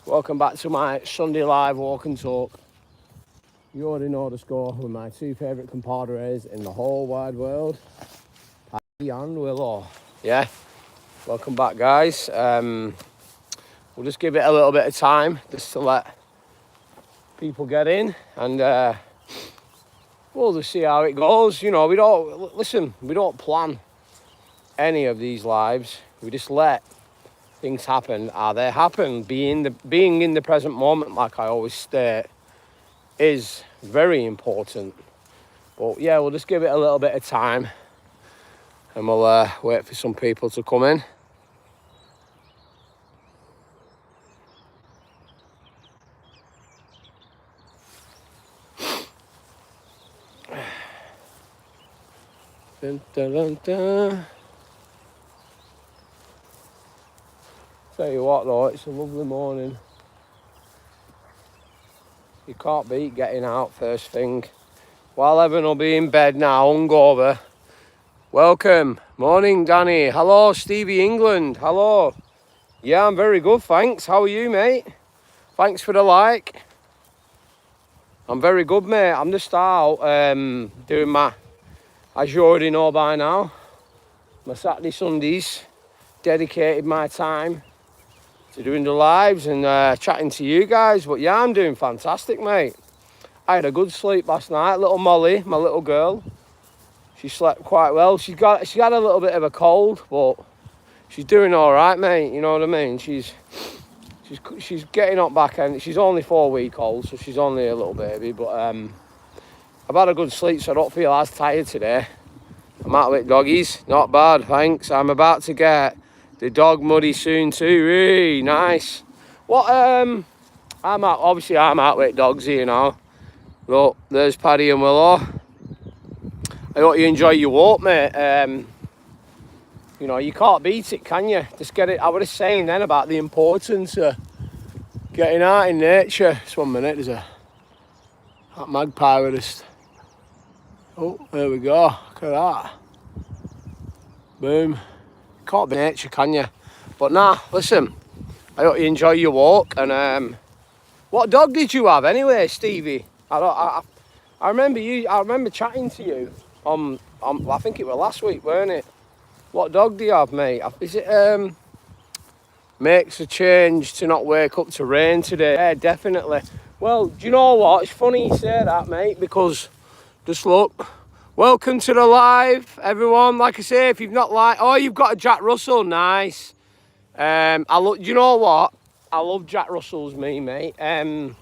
Welcome back to my Sunday live walk and talk. You already know the score with my two favourite compadres in the whole wide world, Paddy and Willow. Yeah, welcome back, guys. We'll just give it a little bit of time just to let people get in, and we'll just see how it goes. You know, we don't plan any of these lives. We just let things happen how they happen. Being in the present moment, like I always state, is very important. But yeah, we'll just give it a little bit of time, and we'll wait for some people to come in. Dun, dun, dun, dun. Tell you what though, it's a lovely morning. You can't beat getting out first thing. While Evan will be in bed now, hungover. Welcome. Morning, Danny. Hello, Stevie England. Hello. Yeah, I'm very good, thanks. How are you, mate? Thanks for the like. I'm very good, mate. I'm just out doing my, as you already know by now, my Saturday, Sundays. Dedicated my time to doing the lives and chatting to you guys. But yeah, I'm doing fantastic, mate. I had a good sleep last night. Little Molly, my little girl, she slept quite well. She had a little bit of a cold, but she's doing all right, mate. You know what I mean? She's getting up back, and she's only 4 weeks old, so she's only a little baby. But I've had a good sleep, so I don't feel as tired today. I'm out with doggies. Not bad, thanks. I'm about to get the dog muddy soon too. Really nice. What I'm out with dogs here now. Look, there's Paddy and Willow. I hope you enjoy your walk, mate. You know, you can't beat it, can you? Just get it. I was saying then about the importance of getting out in nature. Just 1 minute, there's that magpie with us. Oh, there we go. Look at that. Boom. Can't be nature, can you? But nah, listen, I hope you enjoy your walk. And what dog did you have anyway, Stevie? I remember chatting to you I think it was last week, weren't it? What dog do you have, mate? Is it makes a change to not wake up to rain today? Yeah, definitely. Well, do you know what? It's funny you say that, mate, because just look. Welcome to the live, everyone. Like I say, if you've not you've got a Jack Russell, nice. Do you know what? I love Jack Russells, mate. I'm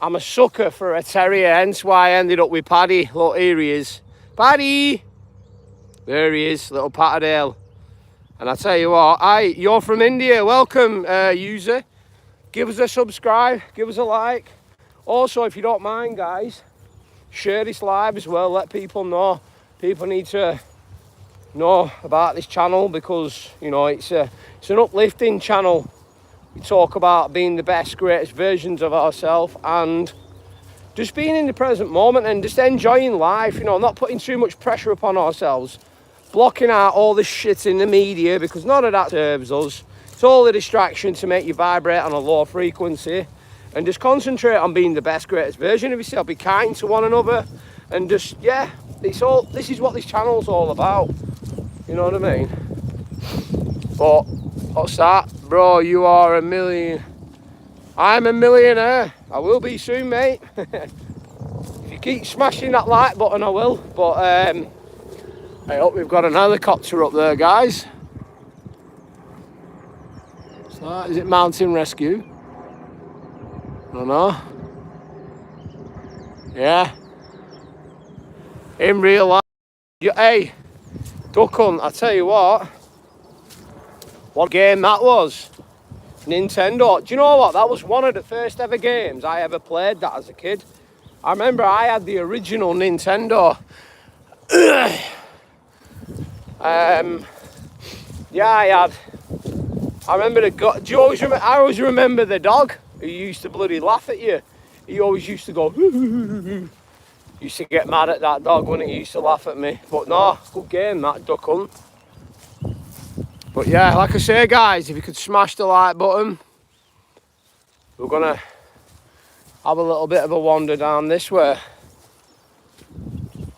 a sucker for a terrier, hence why I ended up with Paddy. Look, here he is. Paddy! There he is, little Patterdale. And I tell you what, you're from India. Welcome, user. Give us a subscribe, give us a like. Also, if you don't mind, guys, share this live as well. Let people know. People need to know about this channel because, you know, it's an uplifting channel. We talk about being the best, greatest versions of ourselves and just being in the present moment and just enjoying life, you know, not putting too much pressure upon ourselves, blocking out all the shit in the media because none of that serves us. It's all a distraction to make you vibrate on a low frequency. And just concentrate on being the best, greatest version of yourself. Be kind to one another, and just this is what this channel's all about. You know what I mean? But what's that, bro? You are a million. I'm a millionaire. I will be soon, mate. If you keep smashing that like button, I will. But I hope we've got an helicopter up there, guys. What's that? Is it Mountain Rescue? I don't know. Yeah. In real life. Hey, Duck Hunt, I tell you what game that was. Nintendo. Do you know what? That was one of the first ever games I ever played that as a kid. I remember I had the original Nintendo. Yeah, I had. I remember I always remember the dog who used to bloody laugh at you. He always used to go, used to get mad at that dog when he used to laugh at me. But no, good game, that Duck Hunt. But yeah, like I say, guys, if you could smash the like button, we're gonna have a little bit of a wander down this way.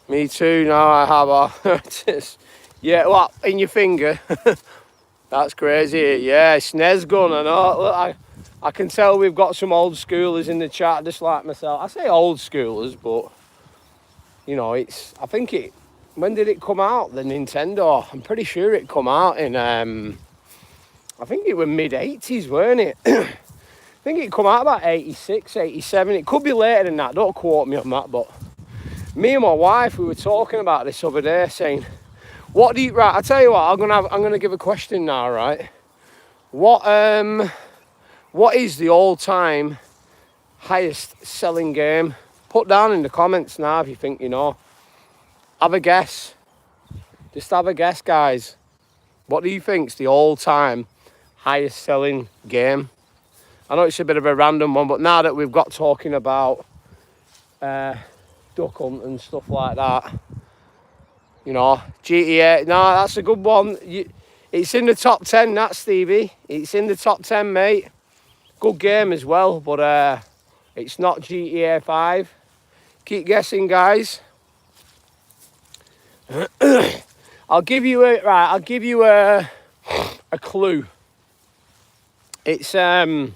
Me too, now I have yeah, what, in your finger? That's crazy. Yeah, SNES gun, I know. Look, I can tell we've got some old schoolers in the chat, just like myself. I say old schoolers, but, you know, I think when did it come out, the Nintendo? I'm pretty sure it come out in, I think it was mid-80s, weren't it? I think it come out about 86, 87. It could be later than that, don't quote me on that, but me and my wife, we were talking about this other day, saying, right, I'll tell you what, I'm gonna give a question now, right? What is the all-time highest selling game? Put down in the comments now if you think you know. Have a guess. Just have a guess, guys. What do you think's the all-time highest selling game? I know it's a bit of a random one, but now that we've got talking about duck hunt and stuff like that, you know, GTA, no, that's a good one. It's in the top 10, that, Stevie. It's in the top 10, mate. Good game as well, but it's not GTA 5. Keep guessing, guys. I'll give you a clue. It's kind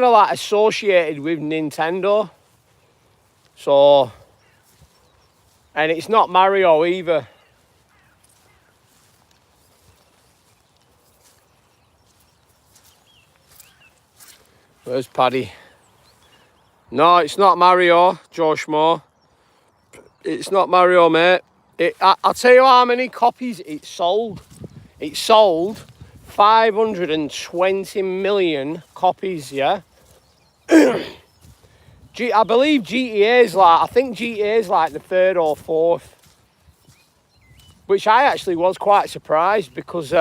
of like associated with Nintendo. So, and it's not Mario either. Where's Paddy? No, it's not Mario, Josh Moore. It's not Mario, mate. I'll tell you how many copies it sold. It sold 520 million copies, yeah? I believe GTA is like the third or fourth. Which I actually was quite surprised because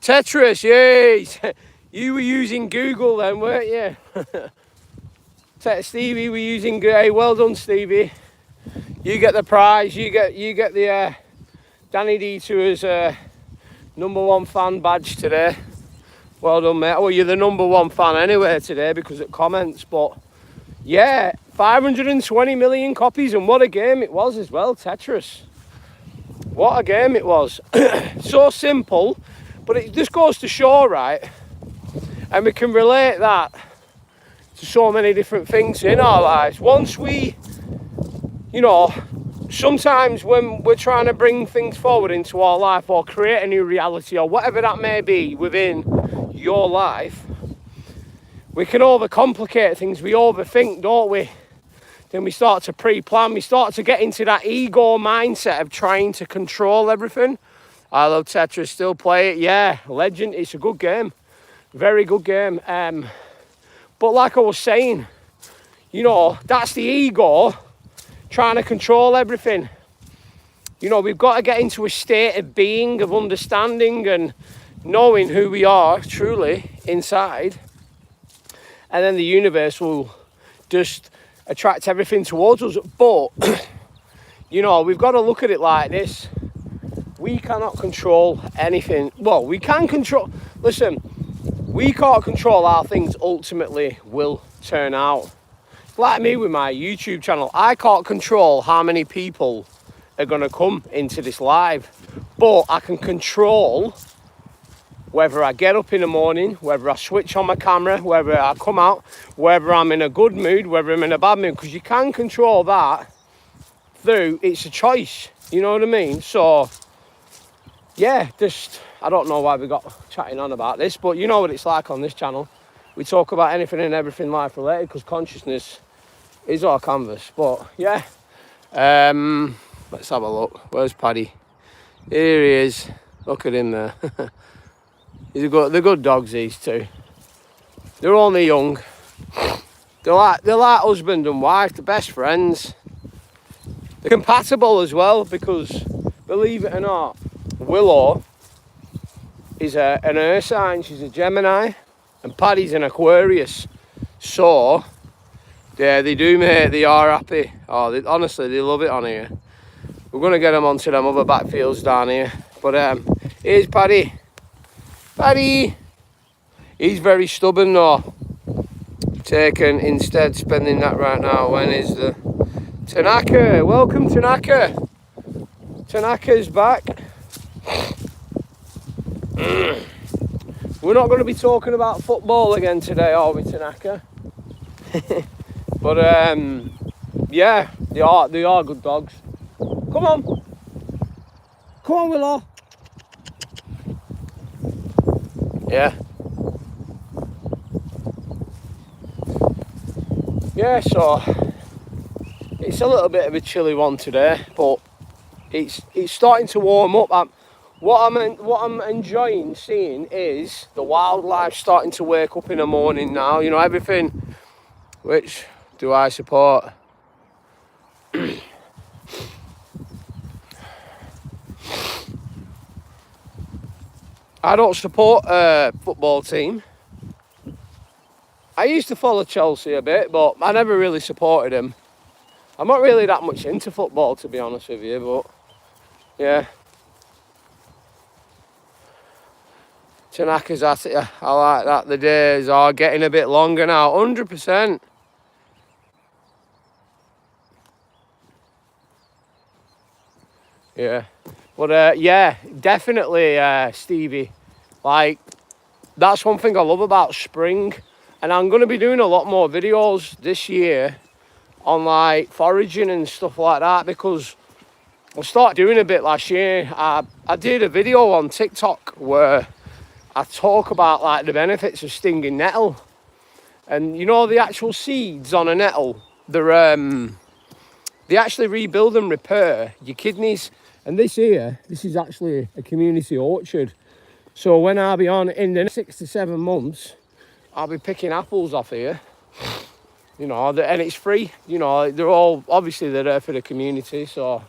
Tetris, yay! You were using Google then, weren't you? Stevie, we're using, hey, well done, Stevie. You get the prize. You get the Danny Detour's #1 fan badge today. Well done, mate. Well, you're the #1 fan anyway today because it comments. But yeah, 520 million copies, and what a game it was as well, Tetris. What a game it was. So simple, but it just goes to show, right? And we can relate that to so many different things in our lives. Once we, you know, sometimes when we're trying to bring things forward into our life or create a new reality or whatever that may be within your life, we can overcomplicate things. We overthink, don't we? Then we start to pre-plan. We start to get into that ego mindset of trying to control everything. I love Tetris, still play it. Yeah, legend. It's a good game. Very good game. But like I was saying, you know, that's the ego trying to control everything. You know, we've got to get into a state of being, of understanding and knowing who we are truly inside. And then the universe will just attract everything towards us. But, you know, we've got to look at it like this. We cannot control anything. Well, we can control... Listen, we can't control how things ultimately will turn out. Like me with my YouTube channel, I can't control how many people are going to come into this live, but I can control whether I get up in the morning, whether I switch on my camera, whether I come out, whether I'm in a good mood, whether I'm in a bad mood, because you can control that through, it's a choice, you know what I mean? So, yeah, just, I don't know why we got chatting on about this, but you know what it's like on this channel. We talk about anything and everything life related because consciousness is our canvas. But yeah, let's have a look. Where's Paddy? Here he is. Look at him there. They're good dogs, these two. They're only young. They're like husband and wife, the best friends. They're compatible as well because, believe it or not, Willow is an earth sign. She's a Gemini, and Paddy's an Aquarius. So, yeah, they do, mate. They are happy. Oh, honestly, they love it on here. We're going to get them onto them other backfields down here. But here's Paddy. Paddy! He's very stubborn though. Taken instead spending that right now. When is the Tanaka? Welcome Tanaka. Tanaka's back. We're not going to be talking about football again today, are we, Tanaka? But yeah, they are good dogs. Come on, Willow. Yeah. Yeah, so it's a little bit of a chilly one today, but it's starting to warm up. What I'm enjoying seeing is the wildlife starting to wake up in the morning now. You know, everything. Which do I support? I don't support a football team. I used to follow Chelsea a bit, but I never really supported them. I'm not really that much into football, to be honest with you, but yeah. Tanaka's at it. I like that. The days are getting a bit longer now. 100%. Yeah. But yeah, definitely, Stevie. Like, that's one thing I love about spring. And I'm going to be doing a lot more videos this year on like foraging and stuff like that, because I started doing a bit last year. I did a video on TikTok where I talk about like the benefits of stinging nettle. And you know, the actual seeds on a nettle, they actually rebuild and repair your kidneys. And this is actually a community orchard. So when I'll be on in the next 6 to 7 months, I'll be picking apples off here, you know, and it's free. You know, they're all, obviously they're there for the community, so.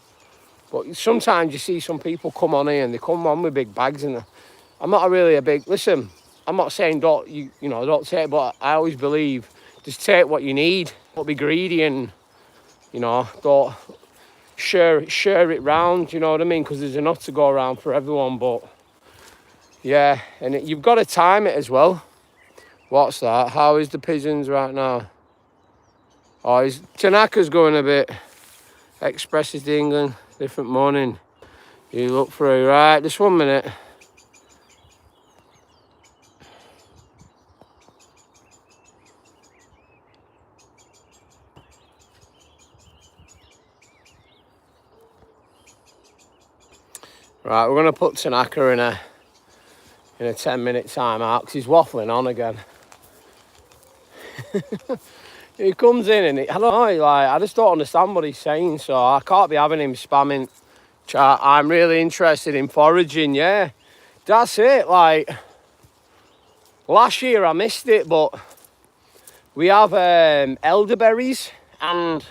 But sometimes you see some people come on here and they come on with big bags, and I'm not really a big, listen, I'm not saying don't take, but I always believe just take what you need. Don't be greedy and, you know, don't share it round, you know what I mean? Because there's enough to go around for everyone. But yeah, and you've got to time it as well. What's that? How is the pigeons right now? Oh, Tanaka's going a bit. Expresses to England. Different morning. You look through. Right, just 1 minute. Right, we're going to put Tanaka in a 10-minute time out because he's waffling on again. He comes in and I don't know, like, I just don't understand what he's saying, so I can't be having him spamming chat. I'm really interested in foraging. Yeah, that's it. Like, last year I missed it, but we have elderberries, and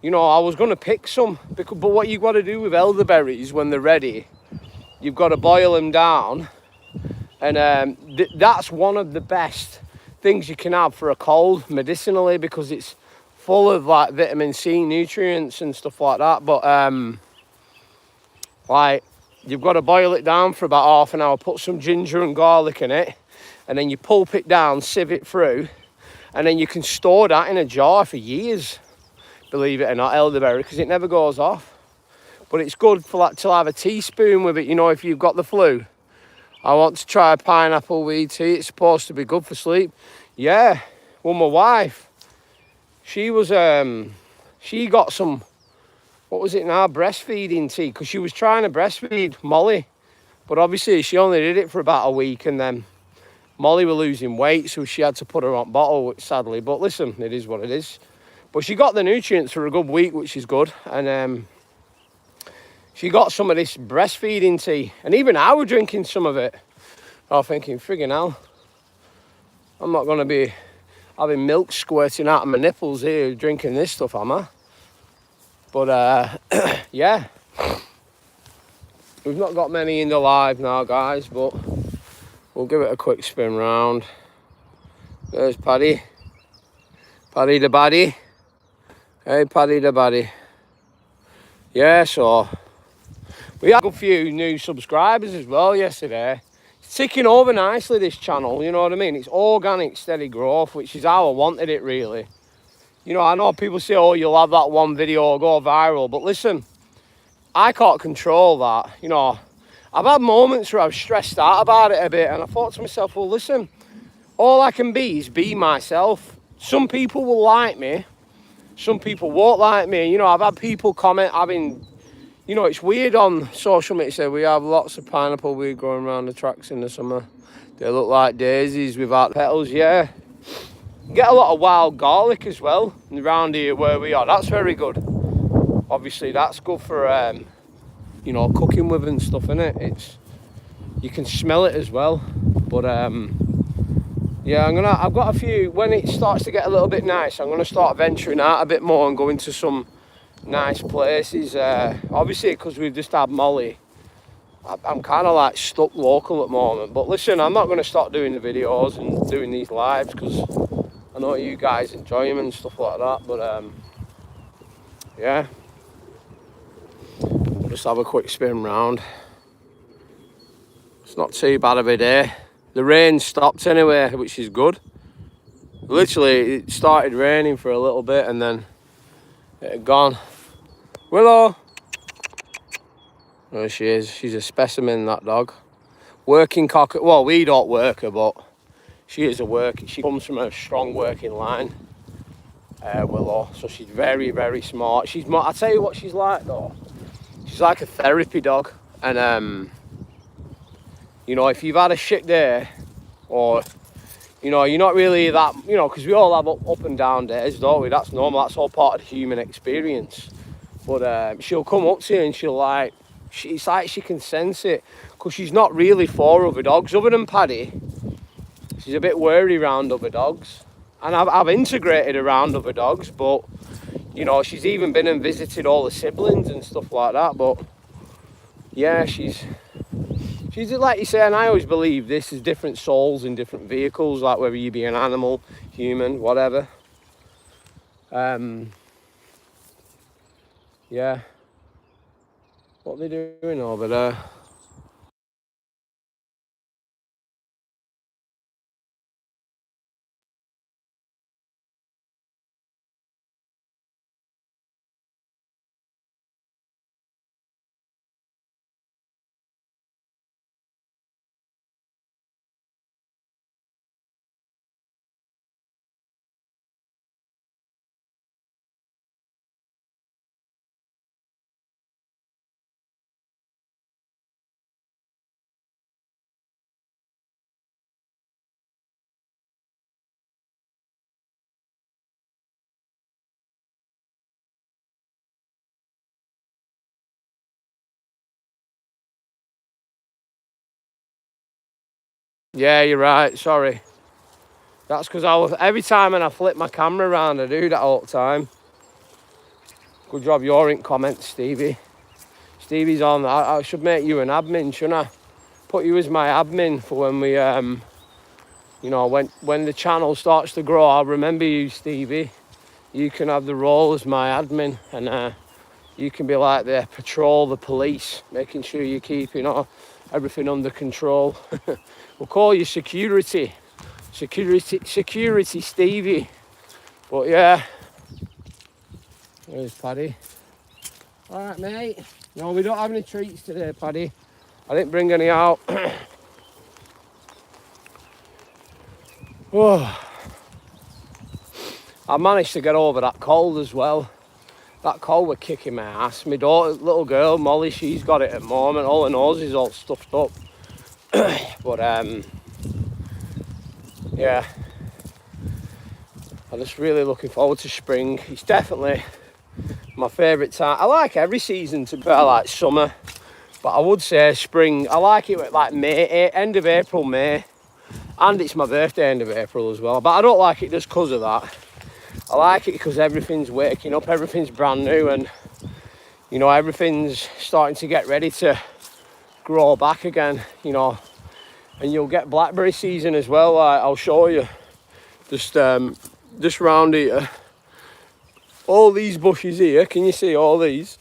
you know, I was going to pick some, but what you've got to do with elderberries when they're ready, you've got to boil them down, and that's one of the best things you can have for a cold medicinally, because it's full of like vitamin C nutrients and stuff like that. But like, you've got to boil it down for about half an hour, put some ginger and garlic in it, and then you pulp it down, sieve it through, and then you can store that in a jar for years, believe it or not, elderberry, because it never goes off. But it's good for like to have a teaspoon with it, you know, if you've got the flu. I want to try pineapple weed tea. It's supposed to be good for sleep. Yeah, well, my wife, she got some, what was it now, breastfeeding tea, because she was trying to breastfeed Molly, but obviously she only did it for about a week, and then Molly was losing weight, so she had to put her on bottle, sadly. But listen, it is what it is. But she got the nutrients for a good week, which is good, and she got some of this breastfeeding tea, and even I was drinking some of it. I was thinking, friggin' hell, I'm not going to be having milk squirting out of my nipples here drinking this stuff, am I? But yeah, we've not got many in the live now, guys, but we'll give it a quick spin round. There's Paddy. Paddy the baddie. Hey, Paddy the baddie. Yeah, so we had a few new subscribers as well yesterday. ticking over nicely, this channel, you know what I mean? It's organic, steady growth, which is how I wanted it, really. You know, I know people say, oh, you'll have that one video go viral, but listen, I can't control that. You know, I've had moments where I've stressed out about it a bit, and I thought to myself, well, listen, all I can be is be myself. Some people will like me, some people won't like me. You know, I've had people comment, you know, it's weird on social media. Say we have lots of pineapple weed growing around the tracks in the summer. They look like daisies without petals. Yeah, get a lot of wild garlic as well around here where we are. That's very good. Obviously, that's good for you know, cooking with and stuff, innit? It's, you can smell it as well. But yeah, I've got a few. When it starts to get a little bit nice, I'm gonna start venturing out a bit more and going to some nice places. Obviously, because we've just had Molly, I'm kind of like stuck local at the moment. But listen, I'm not going to stop doing the videos and doing these lives because I know you guys enjoy them and stuff like that. But yeah, we'll just have a quick spin round. It's not too bad of a day. The rain stopped anyway, which is good. Literally, it started raining for a little bit and then it had gone. Willow! There she is. She's a specimen, that dog. Working cocker. Well, we don't work her, but she is a worker. She comes from a strong working line, Willow. So she's very, very smart. She's more, I'll tell you what she's like though. She's like a therapy dog. And you know, if you've had a shit day, or you know, you're not really that, you know, because we all have up and down days, don't we? That's normal. That's all part of the human experience. But she'll come up to you and she'll like, it's like she can sense it, because she's not really for other dogs. Other than Paddy, she's a bit wary around other dogs. And I've integrated around other dogs, but, you know, she's even been and visited all the siblings and stuff like that. But, yeah, she's like you say, and I always believe this is different souls in different vehicles, like whether you be an animal, human, whatever. Yeah. What are they doing over there? Yeah, you're right, sorry. That's because every time when I flip my camera around, I do that all the time. Good job you're in comments, Stevie. Stevie's on. I should make you an admin, shouldn't I? Put you as my admin for when we, you know, when the channel starts to grow, I'll remember you, Stevie. You can have the role as my admin, and you can be like the patrol, the police, making sure you keep, you know, everything under control. We'll call you security Stevie. But yeah, there's Paddy. All right, mate. No, we don't have any treats today, Paddy. I didn't bring any out. Oh, I managed to get over that cold as well. That cold was kicking my ass. My daughter, little girl, Molly, she's got it at the moment. All her nose is all stuffed up. But yeah, I'm just really looking forward to spring. It's definitely my favourite time. I like every season to be fair, like summer, but I would say spring. I like it like May, end of April, May, and it's my birthday end of April as well. But I don't like it just because of that. I like it because everything's waking up, everything's brand new, and you know, everything's starting to get ready to grow back again, you know. And you'll get blackberry season as well. I'll show you. Just round here. All these bushes here, can you see all these?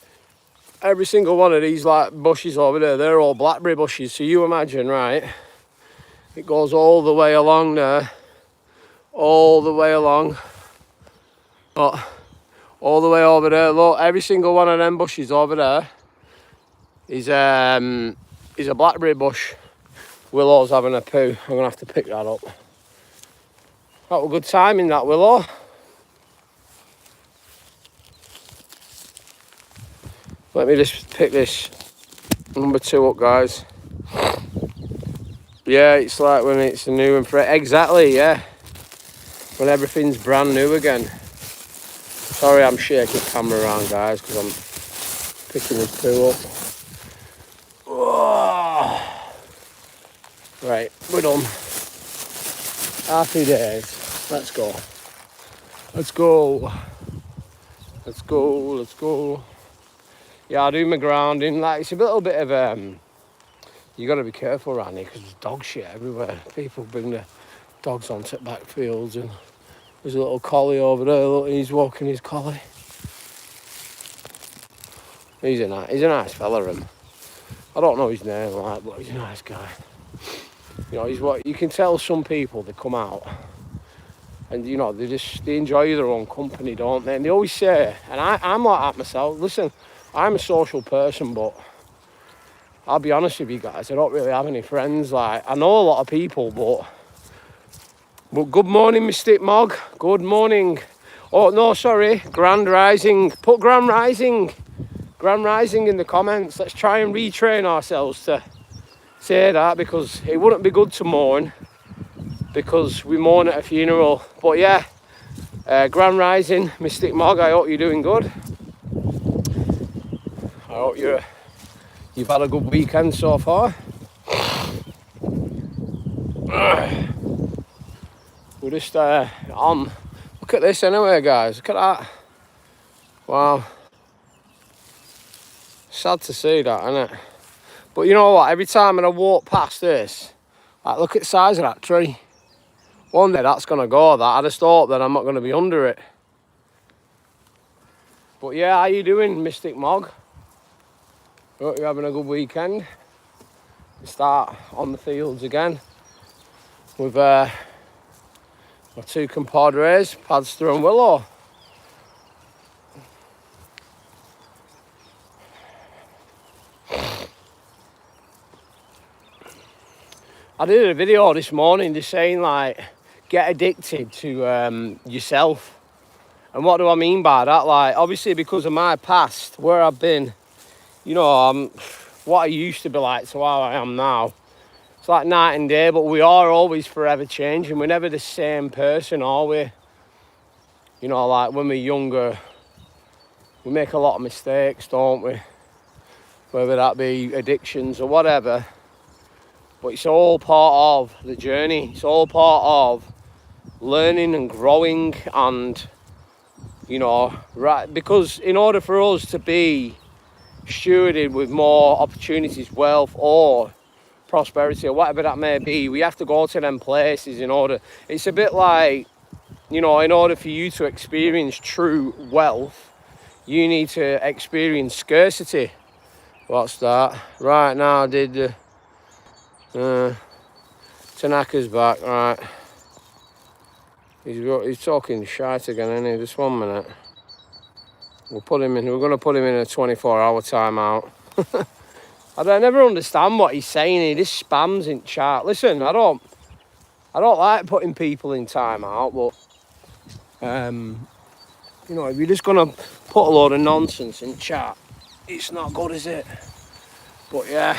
Every single one of these like bushes over there, they're all blackberry bushes. So you imagine, right? It goes all the way along there. All the way along. Oh, all the way over there. Look, every single one of them bushes over there is a blackberry bush. Willow's having a poo. I'm going to have to pick that up. That was good timing, that willow. Let me just pick this number 2 up, guys. Yeah, it's like when it's new and fresh. Exactly, yeah. When everything's brand new again. Sorry, I'm shaking the camera around, guys, because I'm picking this poo up. Oh. Right, we're done. Happy days. Let's go. Let's go. Let's go. Let's go. Yeah, I do my grounding. Like, it's a little bit of you got to be careful around here because there's dog shit everywhere. People bring their dogs onto backfields, and there's a little collie over there. Look, he's walking his collie. He's a nice fella, him. I don't know his name, like, but he's a nice guy. You know, he's what you can tell. Some people, they come out and, you know, they enjoy their own company, don't they? And they always say, and I'm like that myself. Listen, I'm a social person, but I'll be honest with you guys, I don't really have any friends. Like, I know a lot of people, but good morning, Mystic Mog. Good morning. Oh no, sorry, Grand Rising. Put Grand Rising in the comments. Let's try and retrain ourselves to say that, because it wouldn't be good to mourn, because we mourn at a funeral. But yeah, Grand Rising, Mystic Mog, I hope you're doing good. I hope you've had a good weekend so far. We're just on. Look at this anyway, guys. Look at that. Wow. Sad to see that, isn't it? But you know what? Every time when I walk past this, like, look at the size of that tree. One day that's going to go, that. I just hope that I'm not going to be under it. But yeah, how you doing, Mystic Mog? Hope you're having a good weekend. We start on the fields again with my 2 compadres, Padster and Willow. I did a video this morning just saying, like, get addicted to yourself. And what do I mean by that? Like, obviously because of my past, where I've been, you know, what I used to be like to how I am now. It's like night and day, but we are always forever changing. We're never the same person, are we? You know, like when we're younger, we make a lot of mistakes, don't we? Whether that be addictions or whatever. But it's all part of the journey. It's all part of learning and growing, and, you know, right, because in order for us to be stewarded with more opportunities, wealth, or prosperity, or whatever that may be, we have to go to them places in order. It's a bit like, you know, in order for you to experience true wealth, you need to experience scarcity. What's that? Right now, Tanaka's back, right. He's talking shite again, isn't he? Just 1 minute. We're going to put him in a 24-hour timeout. I never understand what he's saying. He just spams in chat. Listen, I don't like putting people in timeout, but you know, if you're just gonna put a load of nonsense in chat, it's not good, is it? But yeah.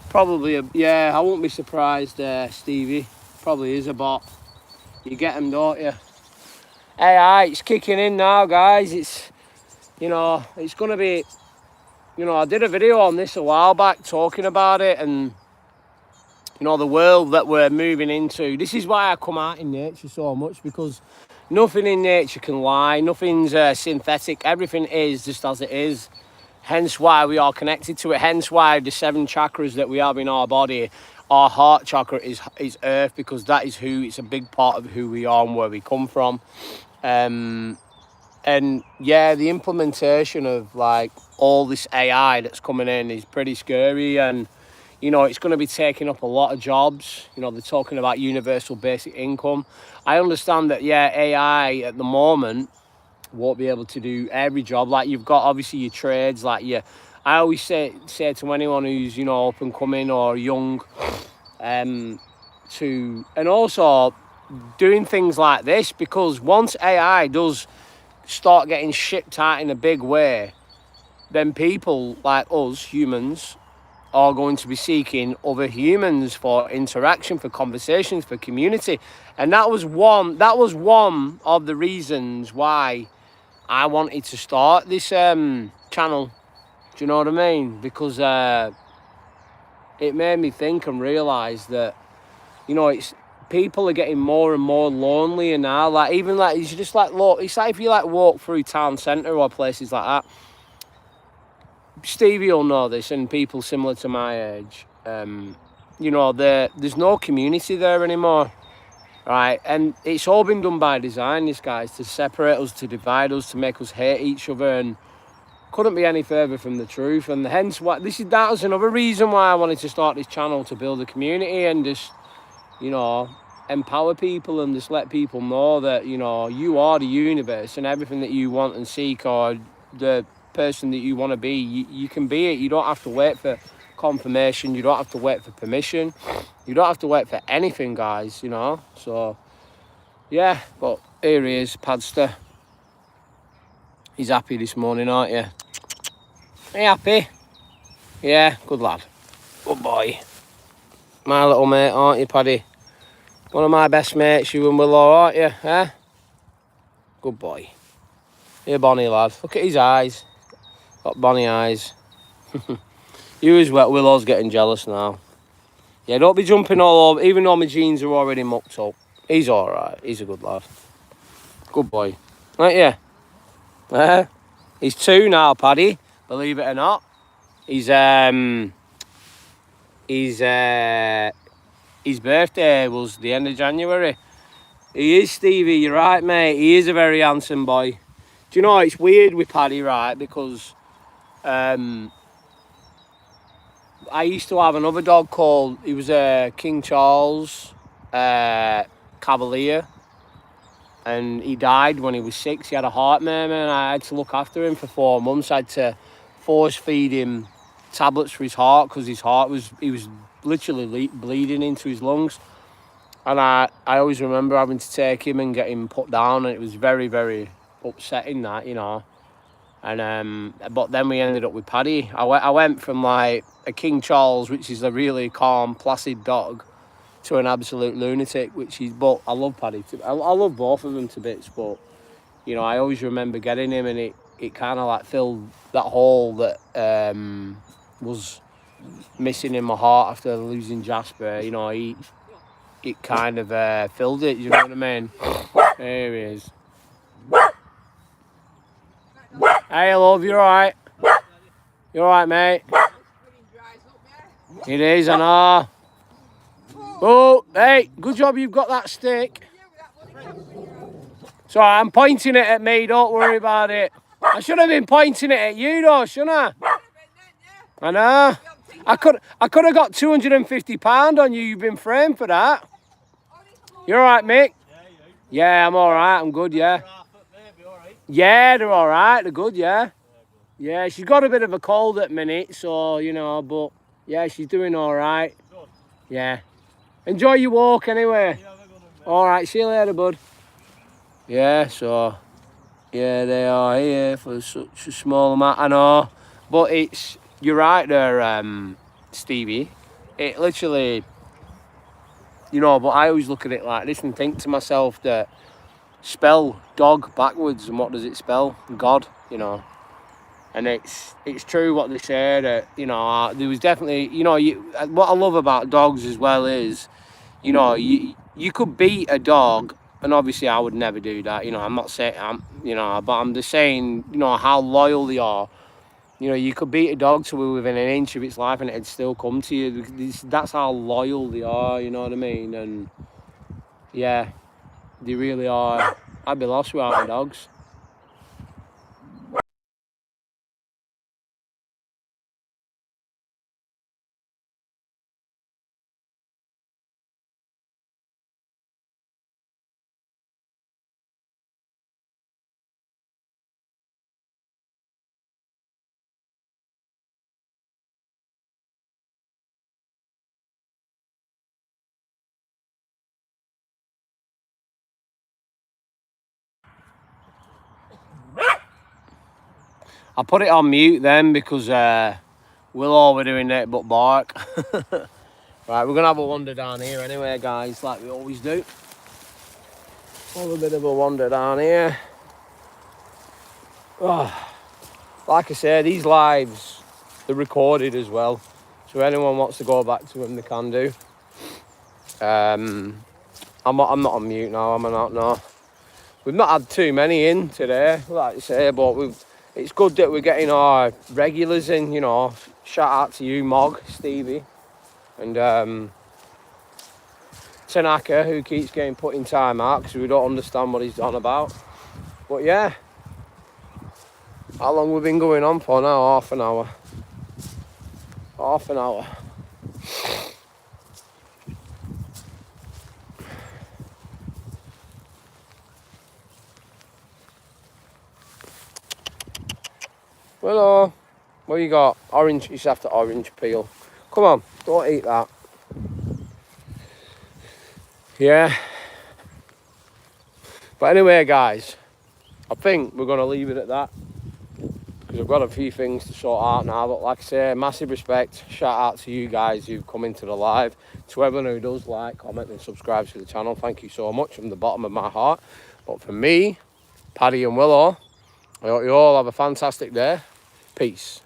Probably yeah, I won't be surprised, Stevie. Probably is a bot. You get them, don't you? AI, it's kicking in now, guys. It's, you know, it's going to be, you know, I did a video on this a while back talking about it, and, you know, the world that we're moving into. This is why I come out in nature so much, because nothing in nature can lie. Nothing's synthetic. Everything is just as it is. Hence why we are connected to it. Hence why the 7 chakras that we have in our body, our heart chakra is earth, because that is it's a big part of who we are and where we come from. And yeah, the implementation of like all this AI that's coming in is pretty scary. And, You know, it's going to be taking up a lot of jobs. You know, they're talking about universal basic income. I understand that, yeah, AI at the moment won't be able to do every job. Like, you've got obviously your trades, like I always say to anyone who's, you know, up and coming or young, and also doing things like this, because once AI does start getting shipped out in a big way, then people like us, humans, are going to be seeking other humans for interaction, for conversations, for community. And that was one of the reasons why I wanted to start this channel. Do you know what I mean? Because it made me think and realise that, you know, it's people are getting more and more lonely now. Like, even like, it's just like, look, it's like if you like walk through town centre or places like that. Stevie will know this, and people similar to my age. You know, there's no community there anymore, right? And it's all been done by design, this guys, to separate us, to divide us, to make us hate each other, and couldn't be any further from the truth. And hence what that was another reason why I wanted to start this channel, to build a community and just, you know, empower people and just let people know that, you know, you are the universe, and everything that you want and seek, or the person that you want to be, you can be it. You don't have to wait for confirmation. You don't have to wait for permission. You don't have to wait for anything, guys, you know. So yeah, but here he is, Padster. He's happy this morning, aren't you? Are you happy? Yeah, good lad. Good boy. My little mate, aren't you, Paddy? One of my best mates, you and Willow, aren't you? Eh? Good boy. You're bonny, lad. Look at his eyes. Got bonny eyes. You as well. Willow's getting jealous now. Yeah, don't be jumping all over, even though my jeans are already mucked up. He's alright. He's a good lad. Good boy. Aren't you? Eh? He's 2 now, Paddy. Believe it or not. His birthday was the end of January. He is, Stevie, you're right, mate. He is a very handsome boy. Do you know, it's weird with Paddy, right? Because I used to have another dog called, he was a King Charles Cavalier. And he died when he was 6. He had a heart murmur, and I had to look after him for 4 months. I had to force feed him tablets for his heart, because he was literally bleeding into his lungs. And I always remember having to take him and get him put down, and it was very, very upsetting, that, you know. And but then we ended up with Paddy. I went from like a King Charles, which is a really calm, placid dog, to an absolute lunatic, but I love Paddy. I love both of them to bits, but, you know, I always remember getting him, and it kind of like filled that hole that was missing in my heart after losing Jasper. You know, it kind of filled it, you know what I mean? There he is. Hey, love, you alright? You alright, mate? It is, I know. Oh, hey, good job you've got that stick. So I'm pointing it at me, don't worry about it. I should have been pointing it at you though, shouldn't I? I know. I could have got £250 on you. You've been framed for that. You alright, Mick? Yeah, I'm alright, I'm good, yeah. Yeah, they're alright, they're good, yeah. Yeah, she's got a bit of a cold at the minute, so, you know, but yeah, she's doing alright. Yeah. Enjoy your walk anyway. Alright, see you later, bud. Yeah, so, yeah, they are here for such a small amount. I know, but you're right there, Stevie. It literally, you know, but I always look at it like this and think to myself that spell dog backwards, and what does it spell? God, you know. And it's true what they say, that, you know, there was definitely, you know, what I love about dogs as well is, you know, you could beat a dog, and obviously I would never do that, you know. I'm not saying, you know, but I'm just saying, you know, how loyal they are. You know, you could beat a dog to within an inch of its life and it'd still come to you. That's how loyal they are, you know what I mean? And yeah, they really are. I'd be lost without my dogs. I put it on mute then because Willow were doing it but bark. Right, we're gonna have a wander down here anyway, guys, like we always do. Have a bit of a wander down here. Oh, like I say, these lives, they're recorded as well. So anyone wants to go back to them, they can do. I'm not on mute now, am I not? No. We've not had too many in today, like I say, but it's good that we're getting our regulars in, you know. Shout out to you, Mog, Stevie, and Tanaka, who keeps getting put in time out because we don't understand what he's on about. But yeah, how long we've been going on for now? Half an hour. Half an hour. Hello. What you got? Orange. It's after orange peel. Come on, don't eat that. Yeah. But anyway, guys, I think we're going to leave it at that because I've got a few things to sort out now. But like I say, massive respect. Shout out to you guys who've come into the live. To everyone who does like, comment and subscribe to the channel, thank you so much from the bottom of my heart. But for me, Paddy and Willow, I hope you all have a fantastic day. Peace.